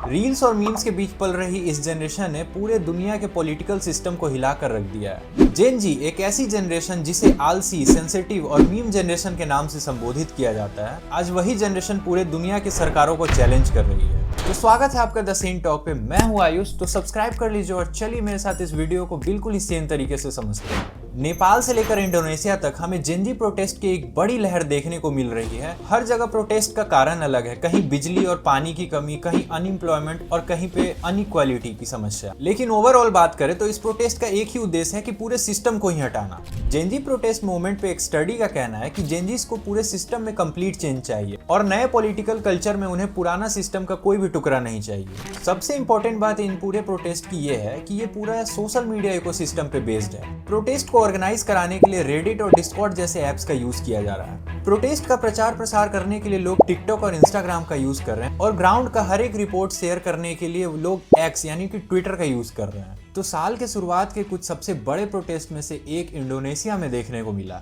Reels और memes के बीच पल रही इस जनरेशन ने पूरे दुनिया के पॉलिटिकल सिस्टम को हिलाकर रख दिया है। जेन जी एक ऐसी जनरेशन जिसे आलसी, सेंसिटिव और मीम जनरेशन के नाम से संबोधित किया जाता है, आज वही जनरेशन पूरे दुनिया की सरकारों को चैलेंज कर रही है। तो स्वागत है आपका द सीन टॉक पे। मैं हूं आयुष। तो सब्सक्राइब कर लीजिए और चलिए मेरे साथ इस वीडियो को बिल्कुल ही सेम तरीके से समझते हैं। नेपाल से लेकर इंडोनेशिया तक हमें जेन जी प्रोटेस्ट की एक बड़ी लहर देखने को मिल रही है। हर जगह प्रोटेस्ट का कारण अलग है। कहीं बिजली और पानी की कमी, कहीं अनएम्प्लॉयमेंट और कहीं पे अनइक्वालिटी की समस्या। लेकिन ओवरऑल बात करें तो इस प्रोटेस्ट का एक ही उद्देश्य है कि पूरे सिस्टम को ही हटाना। जेन जी प्रोटेस्ट मूवमेंट पे एक स्टडी का कहना है कि जेन जीस को पूरे सिस्टम में कंप्लीट चेंज चाहिए और नए पॉलिटिकल कल्चर में उन्हें पुराना सिस्टम का कोई भी टुकड़ा नहीं चाहिए। सबसे इंपॉर्टेंट बात इन पूरे प्रोटेस्ट की ये है कि ये पूरा सोशल मीडिया इकोसिस्टम पे बेस्ड है। प्रोटेस्ट को ऑर्गेनाइज कराने के लिए रेडिट और डिस्कॉर्ड जैसे ऐप्स का यूज किया जा रहा है। प्रोटेस्ट का प्रचार प्रसार करने के लिए लोग टिकटॉक और इंस्टाग्राम का यूज कर रहे हैं और ग्राउंड का हर एक रिपोर्ट शेयर करने के लिए लोग एक्स यानी कि ट्विटर का यूज कर रहे हैं। तो साल के शुरुआत के कुछ सबसे बड़े प्रोटेस्ट में से एक इंडोनेशिया में देखने को मिला।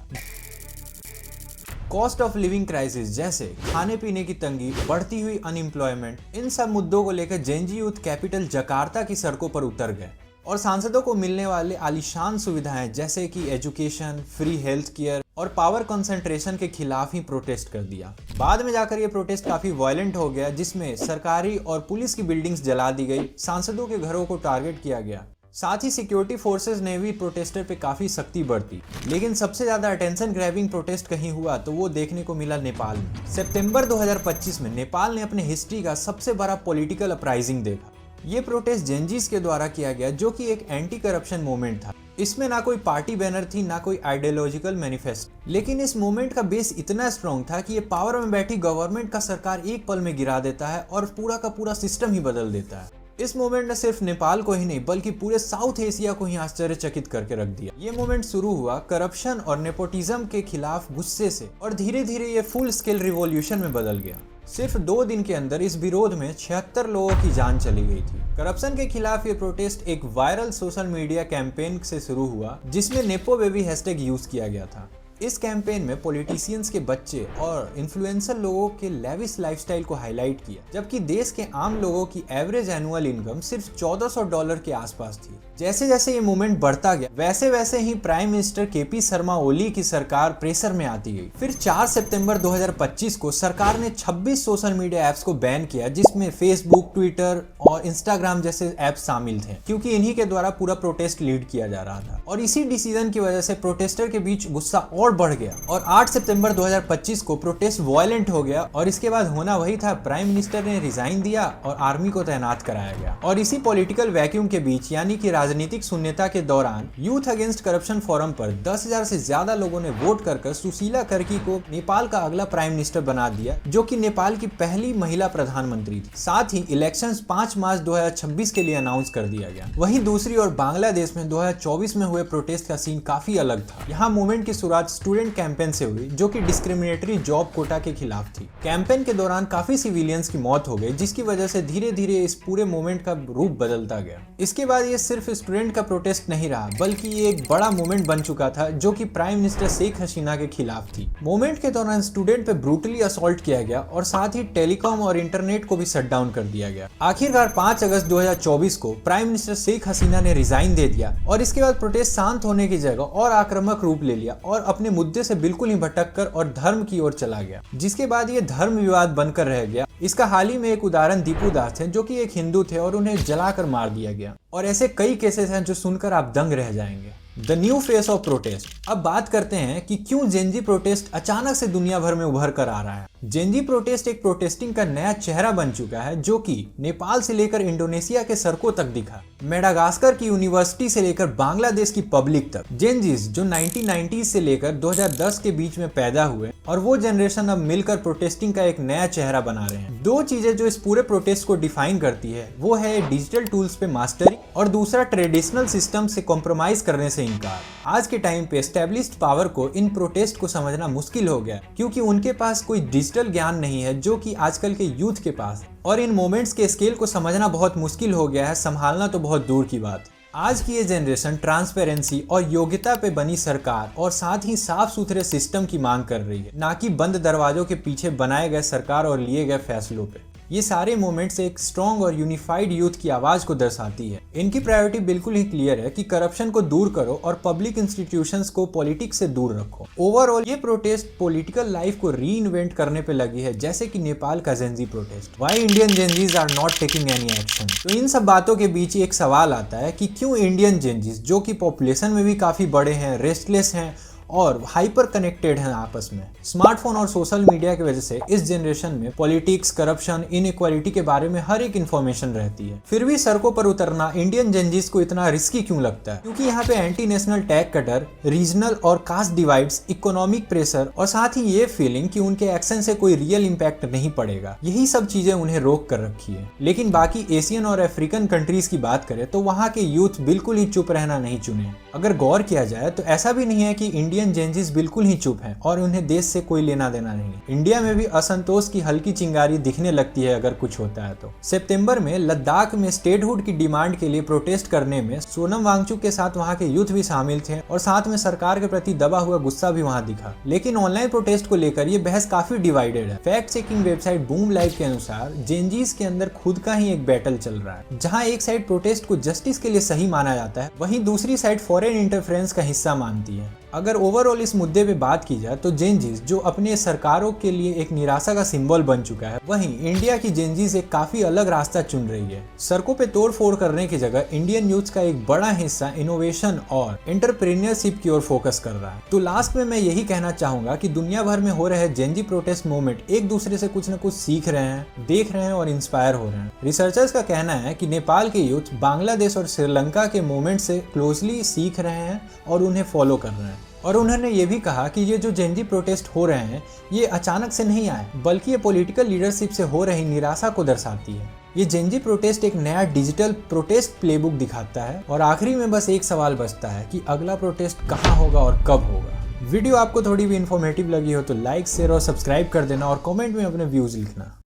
कॉस्ट ऑफ लिविंग क्राइसिस जैसे खाने पीने की तंगी, बढ़ती हुई अनएम्प्लॉयमेंट, इन सब मुद्दों को लेकर जेन जी यूथ कैपिटल जकार्ता की सड़कों पर उतर गए और सांसदों को मिलने वाले आलीशान सुविधाएं जैसे कि एजुकेशन, फ्री हेल्थ केयर और पावर कंसंट्रेशन के खिलाफ ही प्रोटेस्ट कर दिया। बाद में जाकर ये प्रोटेस्ट काफी वायलेंट हो गया, जिसमें सरकारी और पुलिस की बिल्डिंग्स जला दी गई, सांसदों के घरों को टारगेट किया गया। साथ ही सिक्योरिटी फोर्सेस ने भी प्रोटेस्टर पे काफी सख्ती बरती। लेकिन सबसे ज्यादा अटेंशन ग्रैबिंग प्रोटेस्ट कहीं हुआ तो वो देखने को मिला नेपाल में। सितंबर 2025 में नेपाल ने अपने हिस्ट्री का सबसे बड़ा पॉलिटिकल अपराइजिंग देखा। ये प्रोटेस्ट जेन जीस के द्वारा किया गया, जो कि एक एंटी करप्शन मूवमेंट था। इसमें ना कोई पार्टी बैनर थी, ना कोई आइडियोलॉजिकल मैनिफेस्टो। लेकिन इस मूवमेंट का बेस इतना स्ट्रॉन्ग था कि ये पावर में बैठी गवर्नमेंट का सरकार एक पल में गिरा देता है और पूरा का पूरा सिस्टम ही बदल देता है। इस मूवमेंट ने सिर्फ नेपाल को ही नहीं बल्कि पूरे साउथ एशिया को ही आश्चर्यचकित करके रख दिया। ये मूवमेंट शुरू हुआ करप्शन और नेपोटिज्म के खिलाफ गुस्से से और धीरे धीरे ये फुल स्केल रिवॉल्यूशन में बदल गया। सिर्फ 2 दिन के अंदर इस विरोध में 76 लोगों की जान चली गई थी। करप्शन के खिलाफ ये प्रोटेस्ट एक वायरल सोशल मीडिया कैंपेन से शुरू हुआ, जिसमें नेपो बेबी हैशटैग यूज किया गया था। इस कैंपेन में पॉलिटिशियंस के बच्चे और इन्फ्लुएंसर लोगों के लेविश लाइफस्टाइल को हाईलाइट किया, जबकि देश के आम लोगों की एवरेज एनुअल इनकम सिर्फ $1400 के आसपास थी। जैसे जैसे ये मूवमेंट बढ़ता गया वैसे वैसे ही prime minister KP Sharma Oli की सरकार प्रेशर में आती गई। फिर 4 सितंबर 2025 को सरकार ने 26 सोशल मीडिया ऐप्स को बैन किया, जिसमें फेसबुक, ट्विटर और इंस्टाग्राम जैसे ऐप्स शामिल थे, क्योंकि इन्हीं के द्वारा पूरा प्रोटेस्ट लीड किया जा रहा था। और इसी डिसीजन की वजह से प्रोटेस्टर के बीच गुस्सा और बढ़ गया और 8 सितंबर 2025 को प्रोटेस्ट वायलेंट हो गया और इसके बाद होना वही था, प्राइम मिनिस्टर ने रिजाइन दिया और आर्मी को तैनात कराया गया। और इसी पॉलिटिकल वैक्यूम के बीच यानी कि राजनीतिक शून्यता के दौरान यूथ अगेंस्ट करप्शन फोरम पर 10,000 से ज्यादा लोगों ने वोट कर सुशीला कर्की को नेपाल का अगला प्राइम मिनिस्टर बना दिया, जो कि नेपाल की पहली महिला प्रधानमंत्री थी। साथ ही इलेक्शंस 5 मार्च 2026 के लिए अनाउंस कर दिया गया। वहीं दूसरी ओर बांग्लादेश में 2024 में हुए प्रोटेस्ट का सीन काफी अलग था। यहाँ मूवमेंट की शुरुआत स्टूडेंट कैंपेन से हुई, जो कि डिस्क्रिमिनेटरी जॉब कोटा के खिलाफ थी। कैंपेन के दौरान काफी सिविलियंस की मौत हो गई, जिसकी वजह से धीरे धीरे इस पूरे मूवमेंट का रूप बदलता गया। इसके बाद ये सिर्फ स्टूडेंट का प्रोटेस्ट नहीं रहा, बल्कि ये एक बड़ा मूवमेंट बन चुका था, जो कि प्राइम मिनिस्टर शेख हसीना के खिलाफ थी। मूवमेंट के दौरान स्टूडेंट पे ब्रूटली असॉल्ट किया गया और साथ ही टेलीकॉम और इंटरनेट को भी शट डाउन कर दिया गया। आखिरकार 5 अगस्त 2024 को प्राइम मिनिस्टर शेख हसीना ने रिजाइन दे दिया और इसके बाद प्रोटेस्ट शांत होने की जगह और आक्रामक रूप ले लिया और अपने मुद्दे से बिल्कुल ही भटक कर और धर्म की ओर चला गया, जिसके बाद ये धर्म विवाद बनकर रह गया। इसका हाल ही में एक उदाहरण दीपू दास है, जो कि एक हिंदू थे और उन्हें जलाकर मार दिया गया। और ऐसे कई केसेस हैं जो सुनकर आप दंग रह जाएंगे। The new face of protest. अब बात करते हैं कि क्यों जेन जी प्रोटेस्ट अचानक से दुनिया भर में उभर कर आ रहा है। जेन जी प्रोटेस्ट एक प्रोटेस्टिंग का नया चेहरा बन चुका है, जो कि नेपाल से लेकर इंडोनेशिया के सड़कों तक दिखा, मेडागास्कर की यूनिवर्सिटी से लेकर बांग्लादेश की पब्लिक तक। जेन जीज जो 1990s से लेकर 2010 के बीच में पैदा हुए और वो जनरेशन अब मिलकर प्रोटेस्टिंग का एक नया चेहरा बना रहे हैं। 2 चीजें जो इस पूरे प्रोटेस्ट को डिफाइन करती है, वो है डिजिटल टूल्स पे मास्टरी और दूसरा ट्रेडिशनल सिस्टम से कॉम्प्रोमाइज करने से इनकार। आज के टाइम पे एस्टेब्लिश्ड पावर को इन प्रोटेस्ट को समझना मुश्किल हो गया, क्योंकि उनके पास कोई डिजिटल ज्ञान नहीं है जो कि आजकल के यूथ के पास, और इन मोमेंट्स के स्केल को समझना बहुत मुश्किल हो गया है, संभालना तो बहुत दूर की बात। आज की ये जनरेशन ट्रांसपेरेंसी और योग्यता पे बनी सरकार और साथ ही साफ सुथरे सिस्टम की मांग कर रही है, ना कि बंद दरवाजों के पीछे बनाए गए सरकार और लिए गए फैसलों पे। ये सारे मोमेंट्स एक स्ट्रॉन्ग और यूनिफाइड यूथ की आवाज को दर्शाती है। इनकी प्रायोरिटी बिल्कुल ही क्लियर है कि करप्शन को दूर करो और पब्लिक इंस्टीट्यूशंस को पॉलिटिक्स से दूर रखो। ओवरऑल ये प्रोटेस्ट पॉलिटिकल लाइफ को री इन्वेंट करने पे लगी है, जैसे कि नेपाल का Gen Z protest. Why Indian Gen Zs are not taking any action. तो इन सब बातों के बीच एक सवाल आता है कि क्यों इंडियन जेनजीज, जो कि पॉपुलेशन में भी काफी बड़े हैं, रेस्टलेस हैं और हाइपर कनेक्टेड हैं आपस में, स्मार्टफोन और सोशल मीडिया की वजह से इस जनरेशन में पॉलिटिक्स, करप्शन, इनइक्वालिटी के बारे में हर एक इन्फॉर्मेशन रहती है, फिर भी सड़कों पर उतरना इंडियन जेनजीज को इतना रिस्की क्यों लगता है? क्योंकि यहाँ पे anti national tag cutter, regional और कास्ट डिवाइड्स, इकोनॉमिक प्रेशर और साथ ही ये फीलिंग कि उनके एक्शन से कोई रियल इम्पैक्ट नहीं पड़ेगा, यही सब चीजें उन्हें रोक कर रखी है। लेकिन बाकी एशियन और अफ्रीकन कंट्रीज की बात करें तो वहाँ के यूथ बिल्कुल ही चुप रहना नहीं चुने। अगर गौर किया जाए तो ऐसा भी नहीं है कि इंडियन जेनजीज बिल्कुल ही चुप हैं और उन्हें देश से कोई लेना देना नहीं। इंडिया में भी असंतोष की हल्की चिंगारी दिखने लगती है अगर कुछ होता है तो। सितंबर में लद्दाख में स्टेटहुड की डिमांड के लिए प्रोटेस्ट करने में सोनम वांगचुक के साथ वहां के यूथ भी शामिल थे और साथ में सरकार के प्रति दबा हुआ गुस्सा भी वहां दिखा। लेकिन ऑनलाइन प्रोटेस्ट को लेकर ये बहस काफी डिवाइडेड है। Fact checking website boom live के अनुसार जेनजीज के अंदर खुद का ही एक बैटल चल रहा है, जहाँ एक साइड प्रोटेस्ट को जस्टिस के लिए सही माना जाता है, वहीं दूसरी साइड फॉरेन इंटरफेरेंस का हिस्सा मानती है। अगर ओवरऑल इस मुद्दे पे बात की जाए तो जेनजीज, जो अपने सरकारों के लिए एक निराशा का सिंबल बन चुका है, वहीं इंडिया की जेनजीज एक काफी अलग रास्ता चुन रही है। सड़कों पे तोड़फोड़ करने की जगह इंडियन यूथ का एक बड़ा हिस्सा इनोवेशन और एंटरप्रेन्योरशिप की ओर फोकस कर रहा है। तो लास्ट में मैं यही कहना चाहूंगा कि दुनिया भर में हो रहे जेनजी प्रोटेस्ट मूवमेंट एक दूसरे से कुछ न कुछ सीख रहे हैं, देख रहे हैं और इंस्पायर हो रहे हैं। रिसर्चर्स का कहना है कि नेपाल के यूथ बांग्लादेश और श्रीलंका के मूवमेंट से क्लोजली सीख रहे हैं और उन्हें फॉलो कर रहे हैं। और उन्होंने ये भी कहा कि ये जो जेनजी प्रोटेस्ट हो रहे हैं ये अचानक से नहीं आए, बल्कि ये पॉलिटिकल लीडरशिप से हो रही निराशा को दर्शाती है। ये जेनजी प्रोटेस्ट एक नया डिजिटल प्रोटेस्ट प्लेबुक दिखाता है। और आखिरी में बस एक सवाल बचता है कि अगला प्रोटेस्ट कहाँ होगा और कब होगा। वीडियो आपको थोड़ी भी इन्फॉर्मेटिव लगी हो तो लाइक, शेयर और सब्सक्राइब कर देना और कमेंट में अपने व्यूज लिखना।